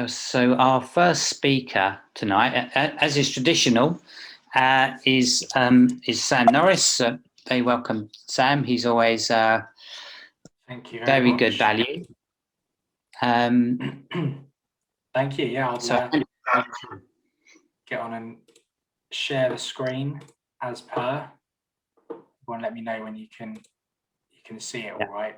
So our first speaker tonight, as is traditional, is Sam Norris. Very welcome, Sam. He's always thank you very good value. Thank you. Yeah, I'll get on and share the screen as per. Everyone, let me know when you can see it. All right.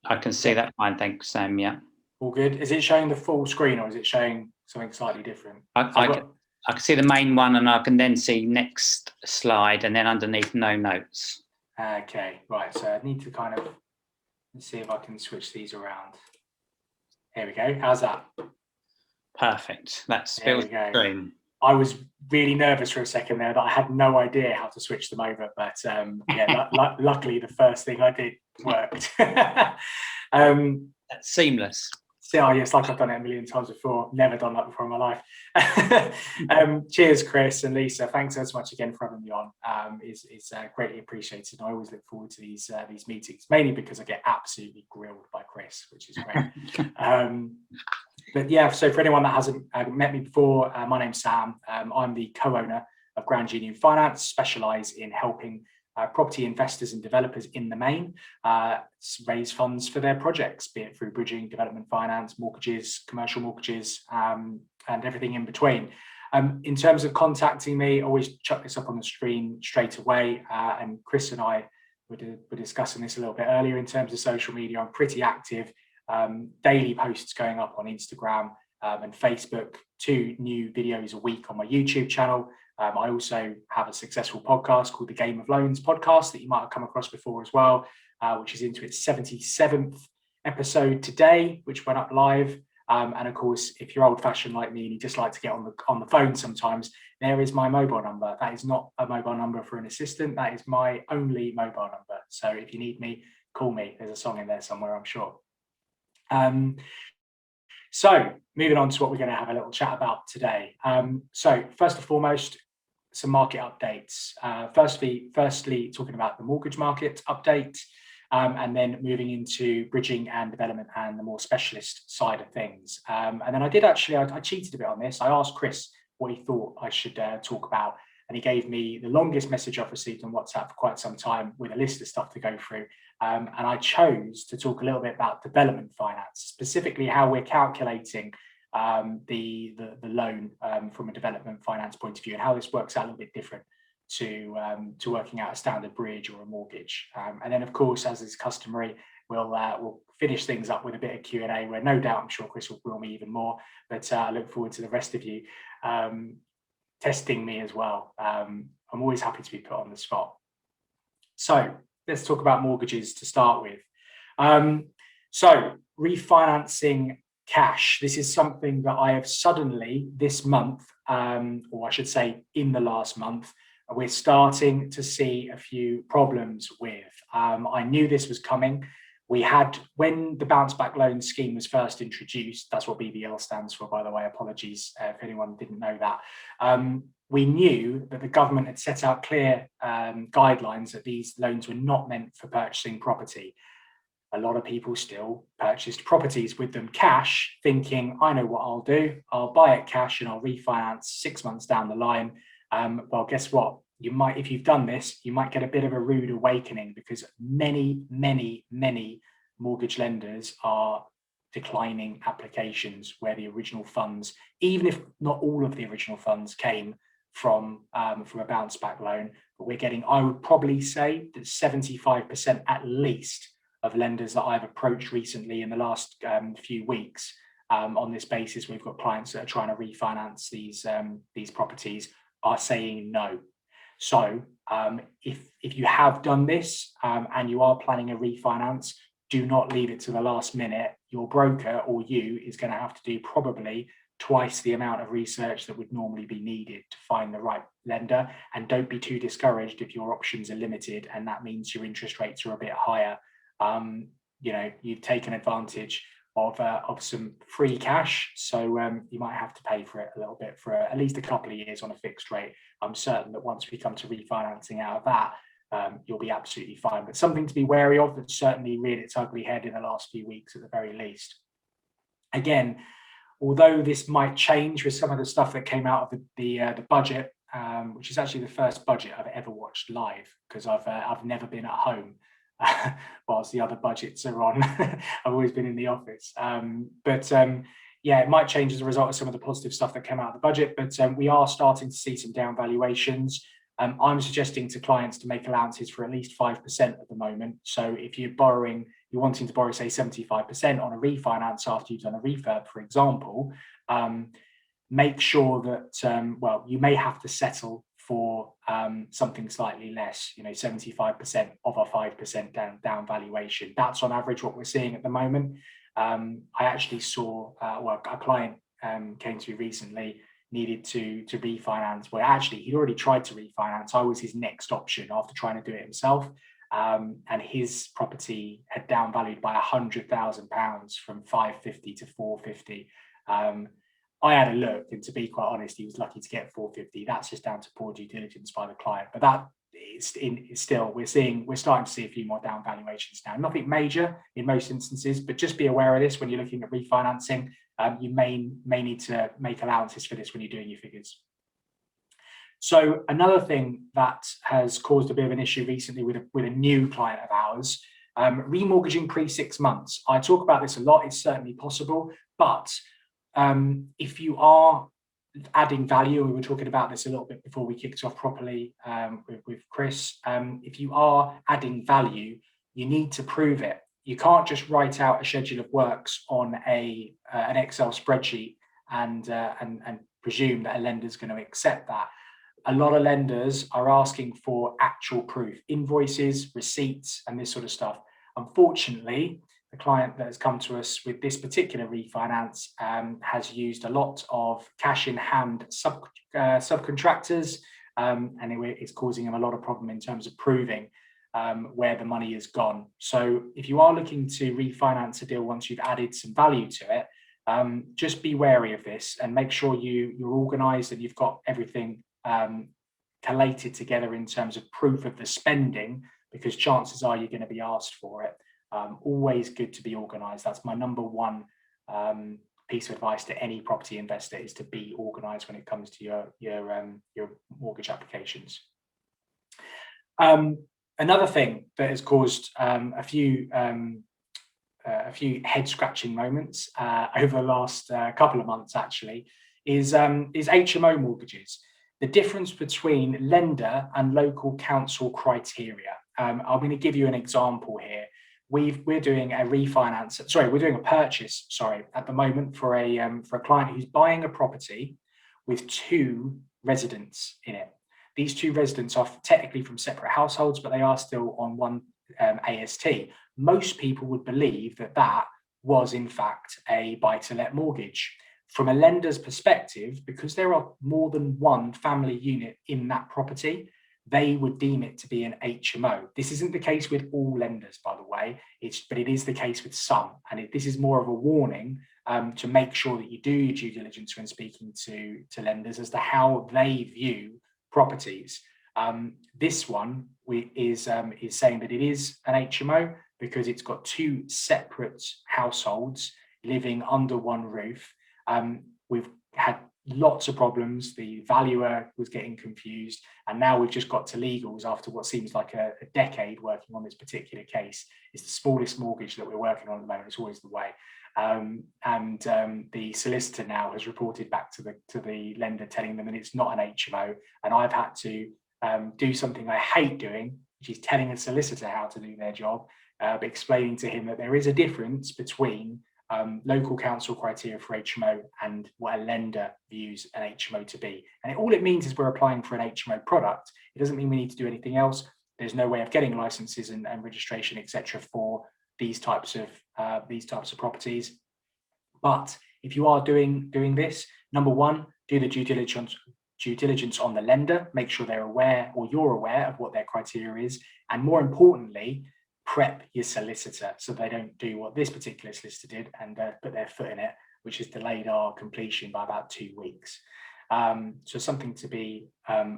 I can see that fine. Thanks, Sam. Yeah. All good. Is it showing the full screen or is it showing something slightly different? I can see the main one, and I can then see next slide, and then underneath no notes. Okay, right. So I need to kind of see if I can switch these around. Here we go. How's that? Perfect. That's full screen. I was really nervous for a second there that I had no idea how to switch them over, but luckily the first thing I did worked. That's seamless. So yes, like I've done it a million times before. Never done that before in my life. Cheers, Chris and Lisa. Thanks so much again for having me on. It's greatly appreciated. I always look forward to these meetings, mainly because I get absolutely grilled by Chris, which is great. But yeah, so for anyone that hasn't met me before, my name's Sam. I'm the co-owner of Grand Union Finance, specialise in helping property investors and developers in the main raise funds for their projects, be it through bridging, development finance, mortgages, commercial mortgages, and everything in between. In terms of contacting me, always chuck this up on the screen straight away. And Chris and I were discussing this a little bit earlier in terms of social media. I'm pretty active. Daily posts going up on Instagram and Facebook, 2 new videos a week on my YouTube channel. I also have a successful podcast called the Game of Loans podcast that you might have come across before as well, which is into its 77th episode today, which went up live. And of course, if you're old fashioned like me and you just like to get on the phone sometimes, there is my mobile number. That is not a mobile number for an assistant. That is my only mobile number. So if you need me, call me. There's a song in there somewhere, I'm sure. So moving on to what we're going to have a little chat about today. So first and foremost, some market updates. Firstly, talking about the mortgage market update, and then moving into bridging and development and the more specialist side of things. And then I cheated a bit on this. I asked Chris what he thought I should talk about, and he gave me the longest message I've received on WhatsApp for quite some time with a list of stuff to go through. And I chose to talk a little bit about development finance, specifically how we're calculating the loan from a development finance point of view, and how this works out a little bit different to working out a standard bridge or a mortgage. And then, of course, as is customary, we'll finish things up with a bit of Q&A, where no doubt I'm sure Chris will grill me even more. But I look forward to the rest of you testing me as well. I'm always happy to be put on the spot. So let's talk about mortgages to start with. So refinancing cash. This is something that I have suddenly this month, or I should say in the last month, we're starting to see a few problems with. I knew this was coming. We had, when the bounce back loan scheme was first introduced, that's what BBL stands for, by the way, apologies if anyone didn't know that. We knew that the government had set out clear guidelines that these loans were not meant for purchasing property. A lot of people still purchased properties with them cash, thinking, I know what I'll do. I'll buy it cash and I'll refinance 6 months down the line. Well, guess what? You might, if you've done this, you might get a bit of a rude awakening, because many mortgage lenders are declining applications where the original funds, even if not all of the original funds came from a bounce back loan, but we're getting, I would probably say that 75% at least of lenders that I've approached recently in the last few weeks on this basis, we've got clients that are trying to refinance these properties, are saying no. So if you have done this and you are planning a refinance, do not leave it to the last minute. Your broker or you is going to have to do probably twice the amount of research that would normally be needed to find the right lender. And don't be too discouraged if your options are limited and that means your interest rates are a bit higher. You know, you've taken advantage of some free cash, so you might have to pay for it a little bit for at least a couple of years on a fixed rate. I'm certain that once we come to refinancing out of that, you'll be absolutely fine. But something to be wary of that's certainly reared its ugly head in the last few weeks at the very least. Again, although this might change with some of the stuff that came out of the budget, which is actually the first budget I've ever watched live, because I've never been at home whilst the other budgets are on. I've always been in the office. Yeah, it might change as a result of some of the positive stuff that came out of the budget, but we are starting to see some down valuations. I'm suggesting to clients to make allowances for at least 5% at the moment. So if you're wanting to borrow, say, 75% on a refinance after you've done a refurb, for example, make sure that, well, you may have to settle for something slightly less, 75% of a 5% down valuation. That's on average what we're seeing at the moment. I actually saw, well, a client came to me recently, needed to refinance. Well, actually, he'd already tried to refinance. I was his next option after trying to do it himself. And his property had down valued by £100,000 from 550 to 450. I had a look, and to be quite honest, he was lucky to get 450. That's just down to poor due diligence by the client. But that is still, we're starting to see a few more down valuations now. Nothing major in most instances, but just be aware of this when you're looking at refinancing. You may need to make allowances for this when you're doing your figures. So another thing that has caused a bit of an issue recently with a new client of ours, remortgaging pre 6 months. I talk about this a lot. It's certainly possible, but if you are adding value, we were talking about this a little bit before we kicked off properly with Chris. If you are adding value, you need to prove it. You can't just write out a schedule of works on an Excel spreadsheet and presume that a lender's going to accept that. A lot of lenders are asking for actual proof, invoices, receipts, and this sort of stuff. Unfortunately, the client that has come to us with this particular refinance has used a lot of cash in hand subcontractors, and it's causing him a lot of problem in terms of proving where the money has gone. So if you are looking to refinance a deal once you've added some value to it, just be wary of this and make sure you're organized and you've got everything collated together in terms of proof of the spending, because chances are you're going to be asked for it. Always good to be organized. That's my number one piece of advice to any property investor, is to be organized when it comes to your mortgage applications. Another thing that has caused a few head scratching moments over the last couple of months actually is HMO mortgages. The difference between lender and local council criteria. I'm going to give you an example here. We're doing a purchase at the moment for a client who's buying a property with 2 residents in it. These 2 residents are technically from separate households, but they are still on one AST. Most people would believe that was in fact a buy-to-let mortgage. From a lender's perspective, because there are more than one family unit in that property, they would deem it to be an HMO. This isn't the case with all lenders, by the way, but it is the case with some. And this is more of a warning to make sure that you do your due diligence when speaking to lenders as to how they view properties. This one is saying that it is an HMO because it's got 2 separate households living under one roof. We've had lots of problems. The valuer was getting confused, and now we've just got to legals after what seems like a decade working on this particular case. It's the smallest mortgage that we're working on at the moment. It's always the way. The solicitor now has reported back to the lender, telling them that it's not an HMO, and I've had to do something I hate doing, which is telling a solicitor how to do their job, but explaining to him that there is a difference between local council criteria for HMO and what a lender views an HMO to be. And all it means is we're applying for an HMO product. It doesn't mean we need to do anything else. There's no way of getting licenses and registration, etc., for these types of properties. But if you are doing this, number one, do the due diligence on the lender. Make sure they're aware, or you're aware of what their criteria is, and more importantly, prep your solicitor so they don't do what this particular solicitor did and put their foot in it, which has delayed our completion by about 2 weeks. So something to be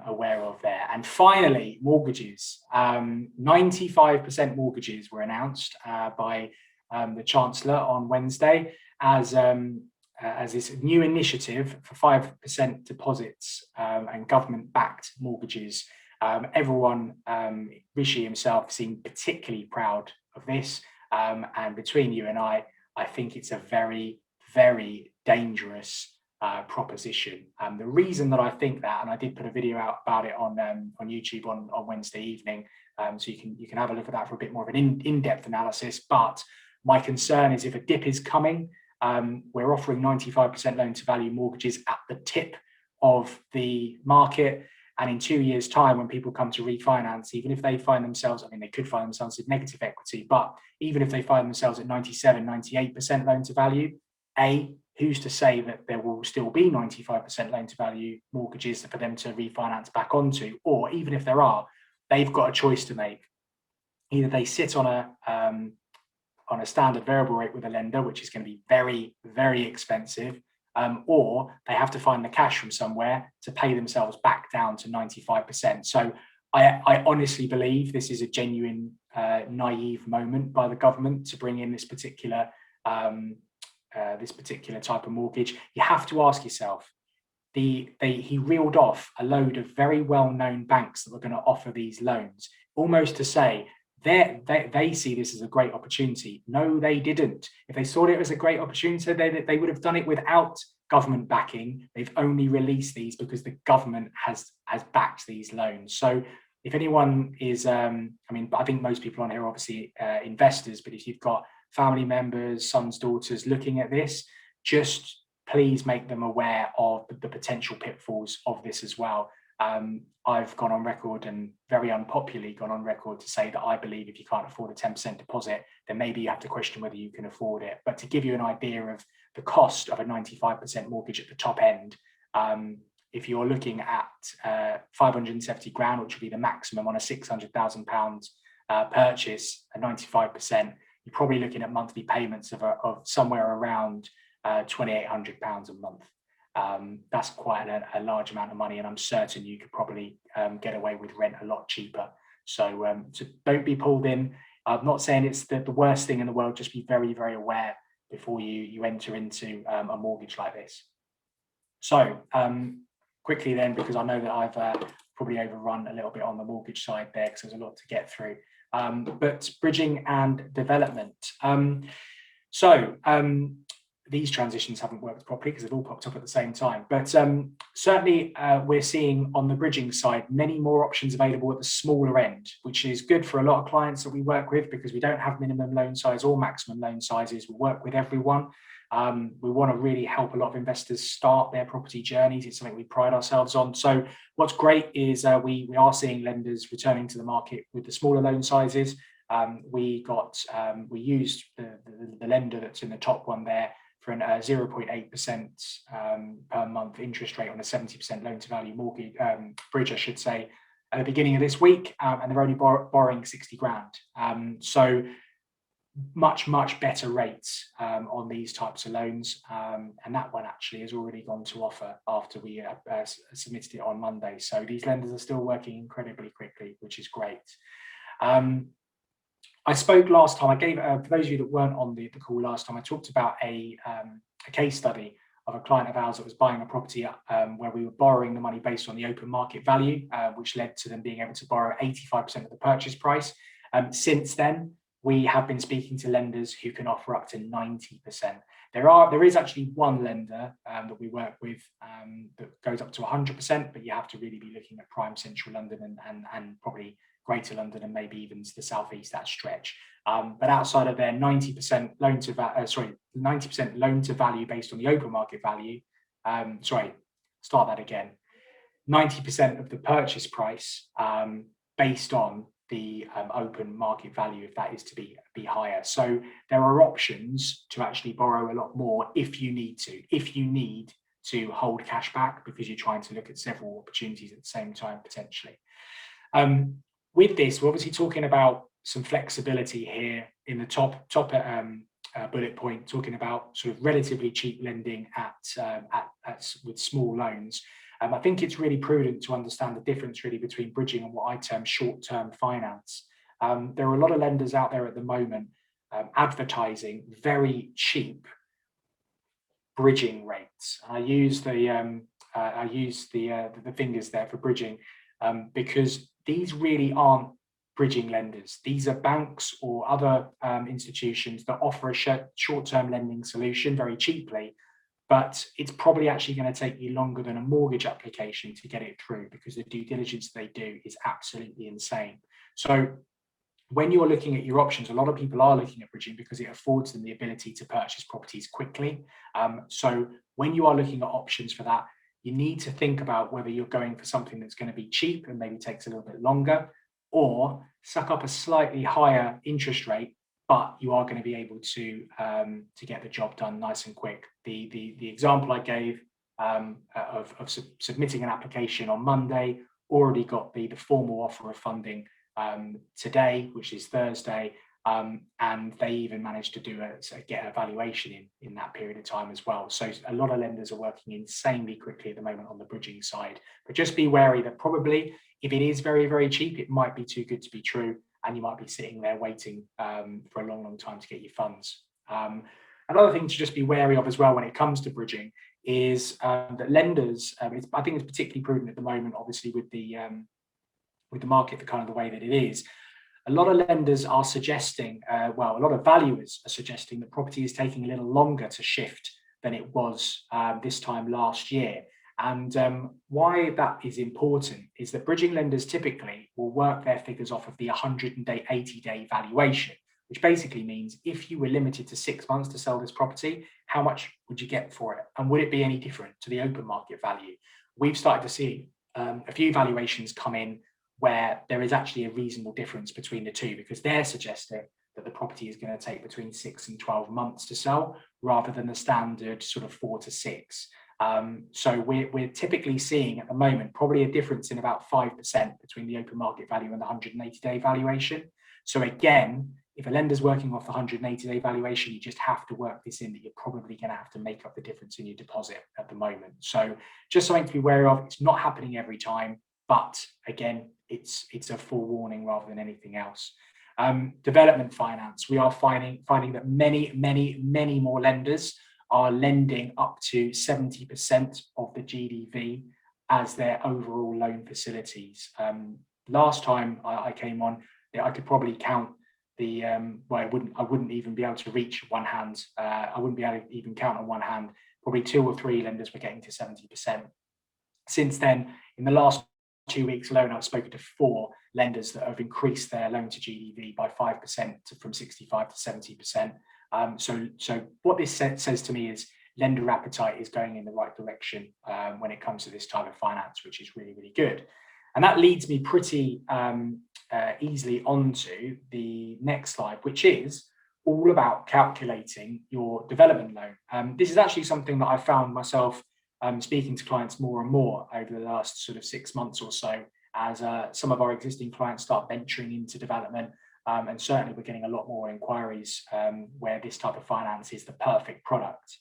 aware of there. And finally, mortgages. 95% mortgages were announced by the Chancellor on Wednesday. as this new initiative for 5% deposits and government-backed mortgages. Everyone, Rishi himself, seemed particularly proud of this. And between you and I think it's a very, very dangerous proposition. The reason that I think that, and I did put a video out about it on YouTube on Wednesday evening, so you can have a look at that for a bit more of an in-depth analysis. But my concern is if a dip is coming, we're offering 95% loan to value mortgages at the tip of the market. And in 2 years' time, when people come to refinance, even if they find themselves, I mean, they could find themselves with negative equity, but even if they find themselves at 97, 98% loan to value, who's to say that there will still be 95% loan to value mortgages for them to refinance back onto? Or even if there are, they've got a choice to make. Either they sit on a standard variable rate with a lender, which is going to be very, very expensive, or they have to find the cash from somewhere to pay themselves back down to 95%. So I honestly believe this is a genuine naive moment by the government to bring in this particular type of mortgage. You have to ask yourself, he reeled off a load of very well-known banks that were going to offer these loans, almost to say they see this as a great opportunity. No, they didn't. If they saw it as a great opportunity, they would have done it without government backing. They've only released these because the government has backed these loans. So if anyone is, I think most people on here are obviously investors, but if you've got family members, sons, daughters looking at this, just please make them aware of the potential pitfalls of this as well. I've gone on record, and very unpopularly gone on record, to say that I believe if you can't afford a 10% deposit, then maybe you have to question whether you can afford it. But to give you an idea of the cost of a 95% mortgage at the top end, if you're looking at 570 grand, which would be the maximum on a £600,000 purchase, at 95%, you're probably looking at monthly payments of somewhere around £2,800 a month. That's quite a large amount of money, and I'm certain you could probably get away with rent a lot cheaper. So don't be pulled in. I'm not saying it's the worst thing in the world. Just be very, very aware before you enter into a mortgage like this. So quickly then, because I know that I've probably overrun a little bit on the mortgage side there, because there's a lot to get through. But bridging and development. These transitions haven't worked properly because they've all popped up at the same time. But certainly we're seeing on the bridging side many more options available at the smaller end, which is good for a lot of clients that we work with, because we don't have minimum loan size or maximum loan sizes. We work with everyone. We want to really help a lot of investors start their property journeys. It's something we pride ourselves on. So what's great is we are seeing lenders returning to the market with the smaller loan sizes. We used the lender that's in the top one there for an 0.8% per month interest rate on a 70% loan to value mortgage bridge, I should say, at the beginning of this week, and they're only borrowing 60 grand. So much better rates on these types of loans, and that one actually has already gone to offer after we submitted it on Monday. So these lenders are still working incredibly quickly, which is great. I spoke last time, I gave, for those of you that weren't on the call last time, I talked about a case study of a client of ours that was buying a property where we were borrowing the money based on the open market value, which led to them being able to borrow 85% of the purchase price. Since then, we have been speaking to lenders who can offer up to 90%. There is actually one lender that we work with that goes up to 100%, but you have to really be looking at prime central London and probably Greater London and maybe even to the southeast, that stretch. But outside of their 90% loan to 90% loan to value based on the open market value. 90% of the purchase price based on the open market value, if that is to be higher. So there are options to actually borrow a lot more if you need to hold cash back because you're trying to look at several opportunities at the same time potentially. With this, we're obviously talking about some flexibility here in the top bullet point, talking about sort of relatively cheap lending with small loans. I think it's really prudent to understand the difference really between bridging and what I term short-term finance. There are a lot of lenders out there at the moment advertising very cheap bridging rates. I use the fingers there for bridging because these really aren't bridging lenders. These are banks or other institutions that offer a short-term lending solution very cheaply, but it's probably actually going to take you longer than a mortgage application to get it through because the due diligence they do is absolutely insane. So when you're looking at your options, a lot of people are looking at bridging because it affords them the ability to purchase properties quickly. So when you are looking at options for that, you need to think about whether you're going for something that's going to be cheap and maybe takes a little bit longer, or suck up a slightly higher interest rate, but you are going to be able to get the job done nice and quick. The example I gave of submitting an application on Monday, already got the formal offer of funding today, which is Thursday, and they even managed to get a valuation in that period of time as well. So a lot of lenders are working insanely quickly at the moment on the bridging side, but just be wary that probably if it is very, very cheap, it might be too good to be true, and you might be sitting there waiting for a long, long time to get your funds. Another thing to just be wary of as well when it comes to bridging is that lenders, I think it's particularly prudent at the moment, obviously with the market, the kind of the way that it is, a lot of lenders are suggesting, a lot of valuers are suggesting that property is taking a little longer to shift than it was this time last year. And why that is important is that bridging lenders typically will work their figures off of the 180-day valuation, which basically means if you were limited to 6 months to sell this property, how much would you get for it? And would it be any different to the open market value? We've started to see a few valuations come in where there is actually a reasonable difference between the two, because they're suggesting that the property is going to take between 6 and 12 months to sell, rather than the standard sort of 4 to 6. So we're typically seeing at the moment probably a difference in about 5% between the open market value and the 180-day valuation. So again, if a lender's working off the 180-day valuation, you just have to work this in, that you're probably going to have to make up the difference in your deposit at the moment. So just something to be wary of. It's not happening every time, but again, it's a forewarning rather than anything else. Development finance, we are finding that many more lenders are lending up to 70% of the GDV as their overall loan facilities. Last time I came on, I could probably count the I wouldn't even be able to reach one hand. I wouldn't be able to even count on one hand. Probably 2 or 3 lenders were getting to 70%. Since then, in the last 2 weeks alone, I've spoken to 4 lenders that have increased their loan to GDV by 5% from 65 to 70%. So what this says to me is lender appetite is going in the right direction when it comes to this type of finance, which is really, really good. And that leads me pretty easily onto the next slide, which is all about calculating your development loan. This is actually something that I found myself speaking to clients more and more over the last sort of 6 months or so, as some of our existing clients start venturing into development. And certainly we're getting a lot more inquiries where this type of finance is the perfect product.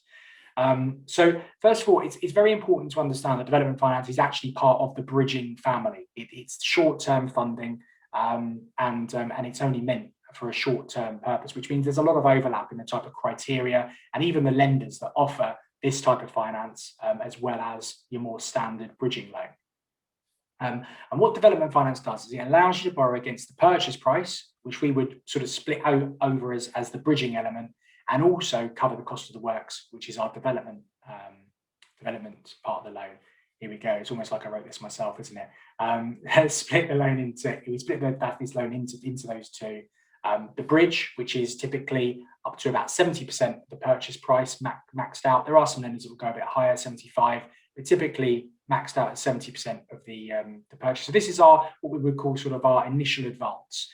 So first of all, it's very important to understand that development finance is actually part of the bridging family. It's short-term funding and it's only meant for a short-term purpose, which means there's a lot of overlap in the type of criteria and even the lenders that offer this type of finance, as well as your more standard bridging loan. And what development finance does is it allows you to borrow against the purchase price, which we would sort of split over as the bridging element, and also cover the cost of the works, which is our development part of the loan. Here we go. It's almost like I wrote this myself, isn't it? Split the loan into, we split this loan into those two. The bridge, which is typically up to about 70% of the purchase price maxed out. There are some lenders that will go a bit higher, 75, but typically maxed out at 70% of the purchase. So this is what we would call sort of our initial advance,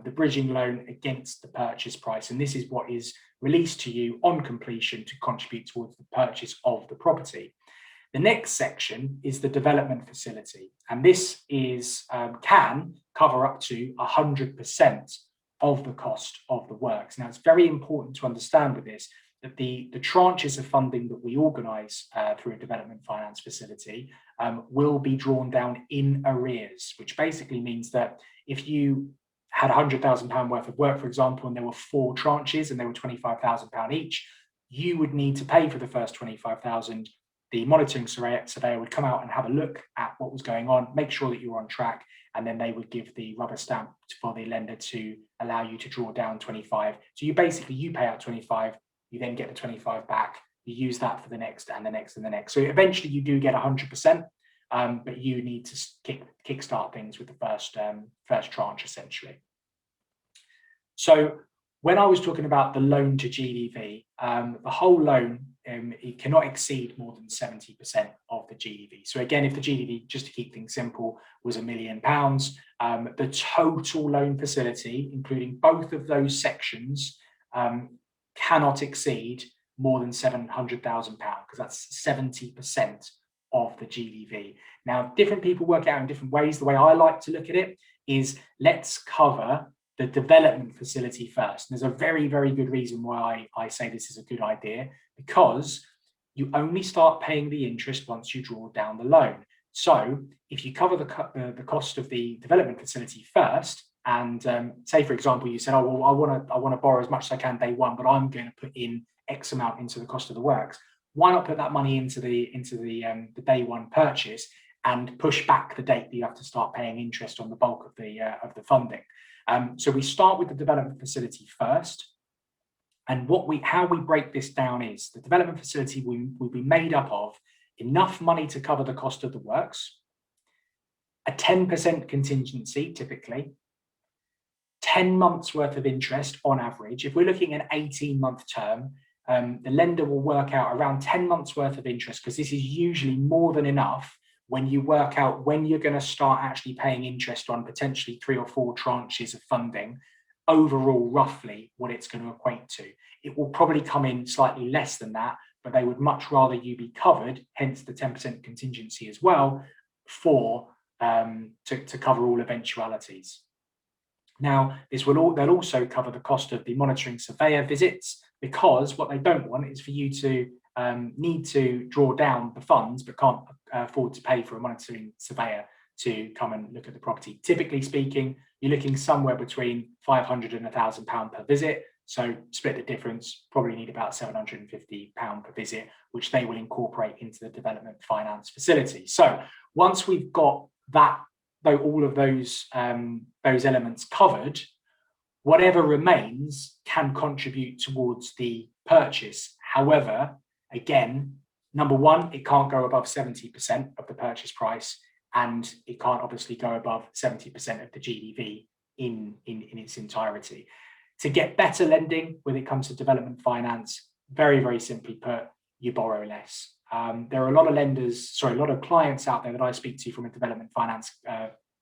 the bridging loan against the purchase price. And this is what is released to you on completion to contribute towards the purchase of the property. The next section is the development facility. And this can cover up to 100% of the cost of the works. Now, it's very important to understand with this that the tranches of funding that we organise through a development finance facility will be drawn down in arrears, which basically means that if you had £100,000 worth of work, for example, and there were 4 tranches and they were £25,000 each, you would need to pay for the first 25,000. The monitoring surveyor would come out and have a look at what was going on, make sure that you were on track, and then they would give the rubber stamp for the lender to allow you to draw down 25. So you pay out 25, you then get the 25 back, you use that for the next and the next and the next. So eventually you do get 100%, but you need to kickstart things with the first tranche, essentially. So when I was talking about the loan to GDV, the whole loan, it cannot exceed more than 70% of the GDV. So again, if the GDV, just to keep things simple, was £1 million, the total loan facility, including both of those sections, cannot exceed more than £700,000, because that's 70% of the GDV. Now, different people work out in different ways. The way I like to look at it is, let's cover the development facility first. And there's a very, very good reason why I say this is a good idea, because you only start paying the interest once you draw down the loan. So if you cover the cost of the development facility first, and say, for example, you said, oh, well, I want to borrow as much as I can day one, but I'm going to put in X amount into the cost of the works. Why not put that money into the day one purchase and push back the date that you have to start paying interest on the bulk of the funding? So we start with the development facility first. And how we break this down is, the development facility will be made up of enough money to cover the cost of the works, a 10% contingency, typically, 10 months worth of interest on average. If we're looking at an 18-month term, the lender will work out around 10 months worth of interest, because this is usually more than enough when you work out when you're going to start actually paying interest on potentially 3 or 4 tranches of funding. Overall, roughly what it's going to equate to. It will probably come in slightly less than that, but they would much rather you be covered, hence the 10% contingency as well, to cover all eventualities. Now, they'll also cover the cost of the monitoring surveyor visits, because what they don't want is for you to need to draw down the funds but can't afford to pay for a monitoring surveyor to come and look at the property. Typically speaking, you're looking somewhere between £500 and £1,000 per visit. So split the difference, probably need about £750 per visit, which they will incorporate into the development finance facility. So once we've got all of those elements covered, whatever remains can contribute towards the purchase. However, again, number one, it can't go above 70% of the purchase price, and it can't obviously go above 70% of the GDV in its entirety. To get better lending when it comes to development finance, very, very simply put, you borrow less. There are a lot of clients out there that I speak to from a development finance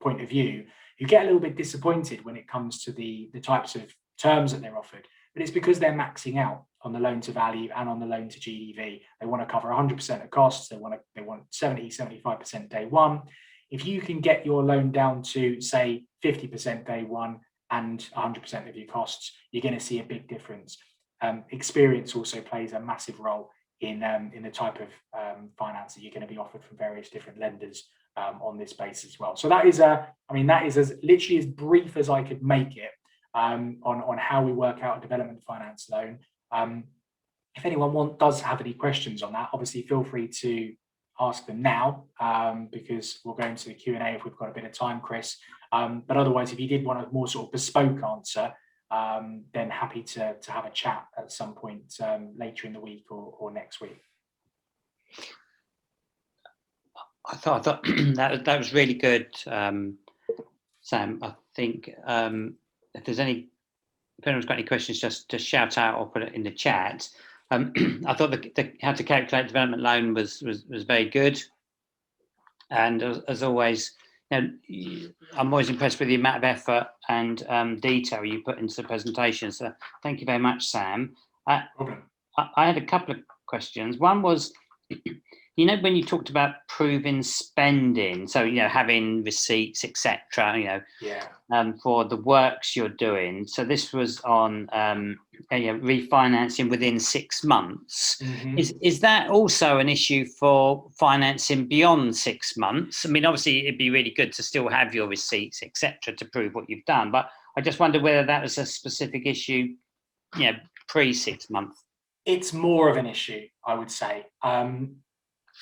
point of view who get a little bit disappointed when it comes to the types of terms that they're offered. But it's because they're maxing out on the loan to value and on the loan to GDV. They want to cover 100% of costs. They want 70, 75% day one. If you can get your loan down to, say, 50% day one and 100% of your costs, you're going to see a big difference. Experience also plays a massive role in the type of finance that you're going to be offered from various different lenders on this basis as well. So that is as literally as brief as I could make it on how we work out a development finance loan. If anyone does have any questions on that, obviously feel free to ask them now, because we'll go into the Q&A if we've got a bit of time, Chris. But otherwise, if you did want a more sort of bespoke answer, then happy to have a chat at some point later in the week or next week. I thought that was really good, Sam. I think if anyone's got any questions, just shout out or put it in the chat. I thought how to calculate development loan was very good, and as always, I'm always impressed with the amount of effort and detail you put into the presentation. So thank you very much, Sam. I had a couple of questions. One was, when you talked about proving spending, so having receipts, etc. For the works you're doing. So this was on refinancing within 6 months. Mm-hmm. Is that also an issue for financing beyond 6 months? I mean, obviously, it'd be really good to still have your receipts, etc., to prove what you've done. But I just wonder whether that was a specific issue, pre 6 months. It's more of an issue, I would say. I'm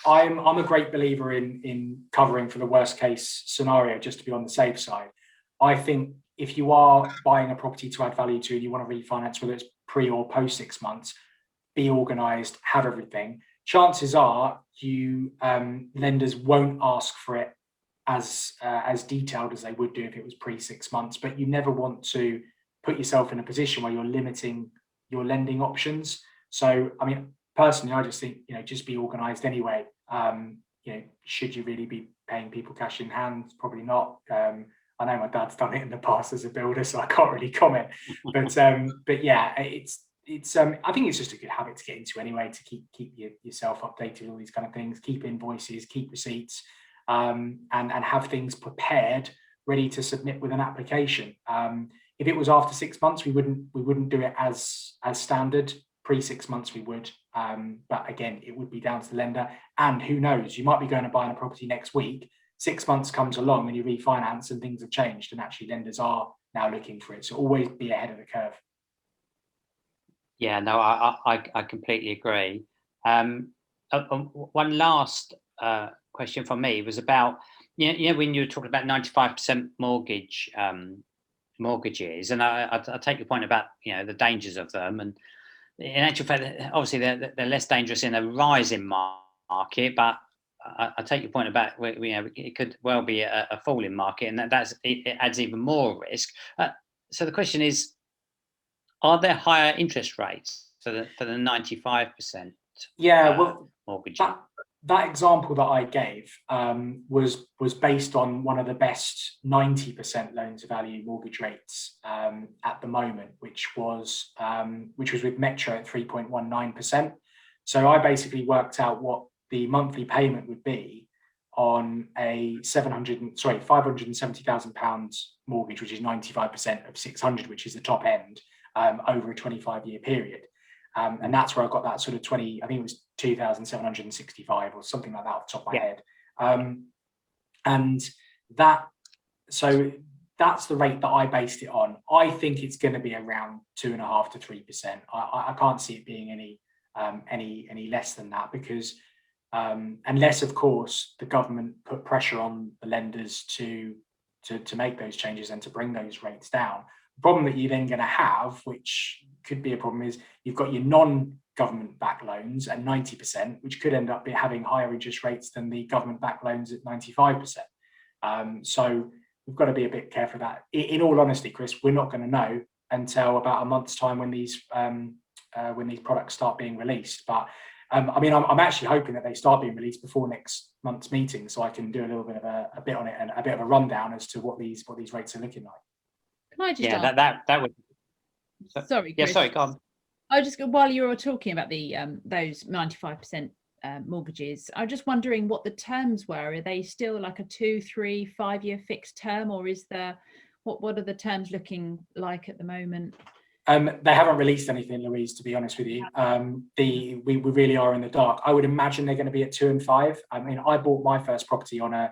a great believer in covering for the worst case scenario, just to be on the safe side. I think if you are buying a property to add value to and you want to refinance, whether it's pre or post 6 months, be organised, have everything. Chances are you lenders won't ask for it as detailed as they would do if it was pre 6 months, but you never want to put yourself in a position where you're limiting your lending options. So, I mean, personally, I just think, just be organised anyway. Should you really be paying people cash in hand? Probably not. I know my dad's done it in the past as a builder, so I can't really comment. But yeah, it's I think it's just a good habit to get into anyway, to keep yourself updated with all these kind of things, keep invoices, keep receipts, and have things prepared, ready to submit with an application. If it was after 6 months, we wouldn't do it as standard. Pre 6 months we would, but again, it would be down to the lender. And who knows, you might be going to buy a property next week. 6 months comes along and you refinance and things have changed, and actually lenders are now looking for it. So always be ahead of the curve. Yeah, no, I completely agree. One last question from me was about, when you were talking about 95% mortgages, and I take your point about, the dangers of them. And in actual fact, obviously they're less dangerous in a rising market, but I take your point about, it could well be a falling market, and it adds even more risk. So the question is, are there higher interest rates for the 95%? Yeah, well, mortgage? That example that I gave was based on one of the best 90% loan to value mortgage rates at the moment, which was with Metro at 3.19%. So I basically worked out what the monthly payment would be on a £570,000 mortgage, which is 95% of 600, which is the top end, over a 25-year period. And that's where I got that sort of I think it was 2,765 or something like that off the top of my head. And that's the rate that I based it on. I think it's going to be around 2.5% to 3%. I can't see it being any less than that, because unless, of course, the government put pressure on the lenders to make those changes and to bring those rates down. The problem that you're then going to have, which could be a problem, is you've got your non-government backed loans at 90%, which could end up having higher interest rates than the government backed loans at 95%. So we've got to be a bit careful of that. In all honesty, Chris, we're not going to know until about a month's time when these products start being released. But I'm actually hoping that they start being released before next month's meeting, so I can do a little bit of a bit on it and a bit of a rundown as to what these rates are looking like. Can I just ask? that would. Sorry, Chris. Yeah, sorry, go on. I just, while you were talking about the those 95% mortgages, I was just wondering what the terms were. Are they still like a 2, 3, 5 year fixed term, or is there what are the terms looking like at the moment? They haven't released anything, Louise, to be honest with you. We really are in the dark. I would imagine they're going to be at 2 and 5. I mean, I bought my first property on the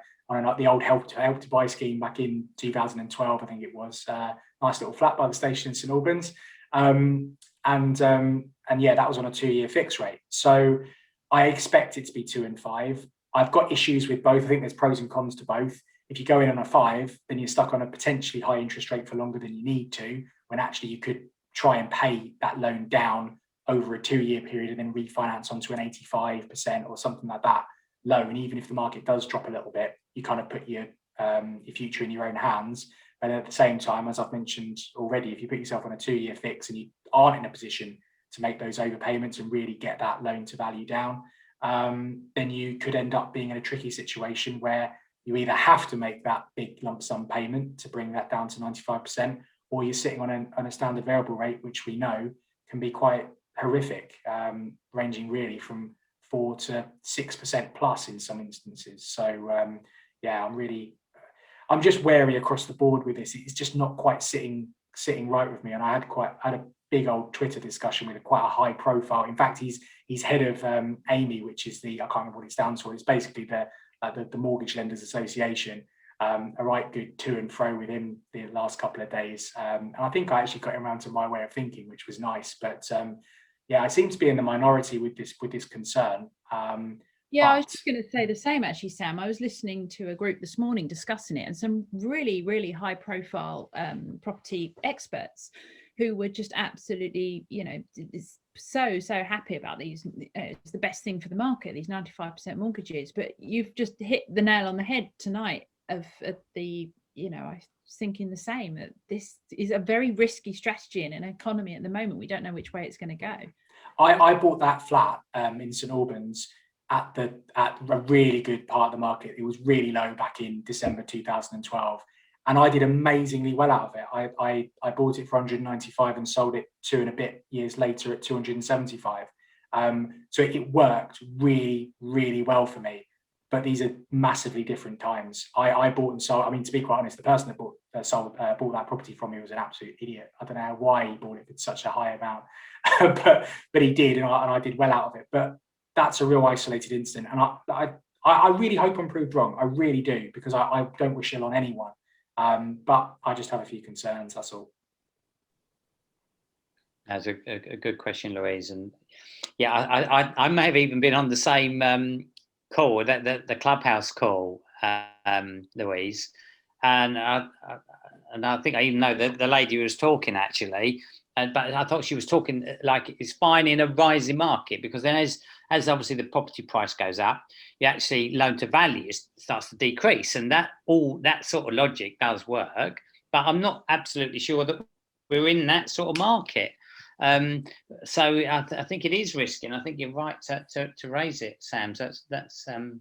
old help to buy scheme back in 2012, I think it was. Nice little flat by the station in St Albans. And yeah, that was on a 2-year fixed rate. So I expect it to be 2 and 5. I've got issues with both. I think there's pros and cons to both. If you go in on a 5, then you're stuck on a potentially high interest rate for longer than you need to, when actually you could try and pay that loan down over a 2-year period and then refinance onto an 85% or something like that loan. Even if the market does drop a little bit, you kind of put your future in your own hands. But at the same time, as I've mentioned already, if you put yourself on a 2-year fix and you aren't in a position to make those overpayments and really get that loan to value down, then you could end up being in a tricky situation where you either have to make that big lump sum payment to bring that down to 95%, or you're sitting on a standard variable rate, which we know can be quite horrific, ranging really from 4 to 6% plus in some instances. So yeah, I'm just wary across the board with this. It's just not quite sitting right with me. And I had a big old Twitter discussion with quite a high profile. In fact, he's head of AMI, which is I can't remember what it stands for. It's basically the Mortgage Lenders Association. A right good to and fro with him the last couple of days. And I think I actually got him around to my way of thinking, which was nice. But I seem to be in the minority with this concern. Yeah, I was just going to say the same, actually, Sam. I was listening to a group this morning discussing it, and some really, really high profile property experts who were just absolutely, so happy about these. It's the best thing for the market, these 95% mortgages. But you've just hit the nail on the head tonight of the, I was thinking the same, that this is a very risky strategy in an economy at the moment. We don't know which way it's going to go. I bought that flat in St Albans at a really good part of the market. It was really low back in December 2012, and I did amazingly well out of it. I bought it for 195 and sold it 2 and a bit years later at 275. So it worked really, really well for me. But these are massively different times. I bought and sold. I mean, to be quite honest, the person that bought that property from me was an absolute idiot. I don't know why he bought it for such a high amount, but he did, and I did well out of it. But that's a real isolated incident, and I really hope I'm proved wrong. I really do, because I don't wish ill on anyone. But I just have a few concerns. That's all. That's a good question, Louise. And yeah, I may have even been on the same call, the clubhouse call, Louise, and I think I even know the lady who was talking, actually, but I thought she was talking like it's fine in a rising market, because then as obviously the property price goes up, you actually loan to value starts to decrease, and that sort of logic does work. But I'm not absolutely sure that we're in that sort of market. So I think it is risky, and I think you're right to raise it, Sam. So that's a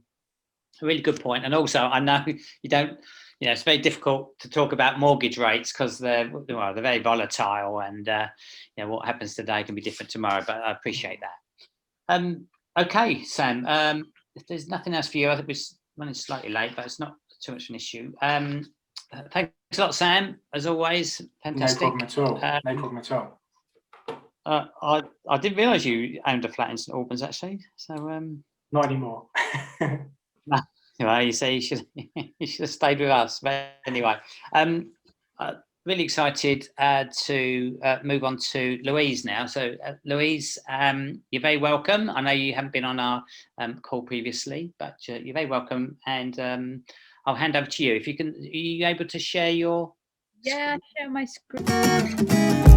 really good point. And also, I know you don't, it's very difficult to talk about mortgage rates because they're very volatile, and what happens today can be different tomorrow. But I appreciate that. Okay, Sam. If there's nothing else for you, I think we're running slightly late, but it's not too much of an issue. Thanks a lot, Sam. As always, fantastic. No problem at all. No problem at all. I didn't realise you owned a flat in St Albans, actually. So not anymore. Well, you say you should have stayed with us. But anyway, really excited to move on to Louise now. So Louise, you're very welcome. I know you haven't been on our call previously, but you're very welcome. And I'll hand over to you. If you can, are you able to share your? Yeah, share my screen.